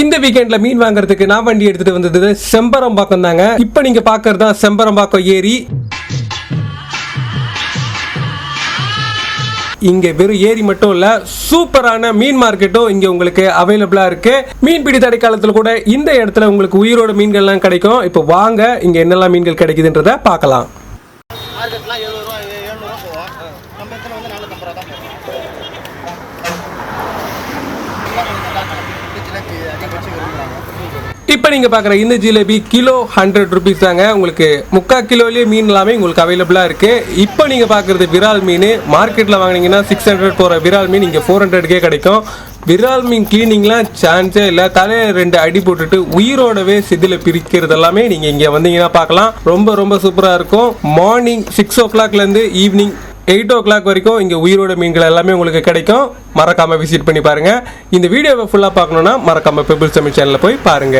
இந்த வீக்கெண்ட்ல மீன் வாங்குறதுக்கு நான் வண்டி எடுத்துட்டு வந்தது செம்பரம்பாக்கம் தாங்க. இப்ப நீங்க பாக்குறது தான் செம்பரம்பாக்கம் ஏரி. இங்க வெறும் ஏரி மட்டும் இல்ல, சூப்பரான மீன் மார்க்கெட்டும் இங்க உங்களுக்கு அவைலபிளா இருக்கு. மீன்பிடி தடை காலத்துல கூட இந்த இடத்துல உங்களுக்கு உயிரோட மீன்கள் எல்லாம் கிடைக்கும். இப்போ வாங்க இங்க என்னெல்லாம் மீன்கள் கிடைக்குதுன்றத பார்க்கலாம். இப்போ நீங்க பாக்குற இந்த ஜிலேபி கிலோ 100 rupees தாங்க. உங்களுக்கு 3/4 கிலோலயே மீன் எல்லாமே உங்களுக்கு அவைலபிளா இருக்கு. இப்போ நீங்க பாக்குறது விரால் மீன். மார்க்கெட்ல வாங்குனீங்கன்னா 600 போற விரால் மீன் இங்க 400 கிடைக்கும். விரால் மீன் கிளீனிங்லாம் சான்ஸே இல்லை. தலையில 2 அடி போட்டுட்டு உயிரோடவே செதில பிரிக்கிறது எல்லாமே நீங்க இங்க வந்தீங்கன்னா பார்க்கலாம். ரொம்ப ரொம்ப சூப்பரா இருக்கும். மார்னிங் 6 o'clock இருந்து ஈவினிங் 8 o'clock வரைக்கும் இங்க உயிரோட மீன்கள் எல்லாமே உங்களுக்கு கிடைக்கும். மறக்காம விசிட் பண்ணி பாருங்க. இந்த வீடியோவை ஃபுல்லா பார்க்கணும்னா மறக்காம பெபிள்ஸ் தமிழ் சேனல்ல போய் பாருங்க.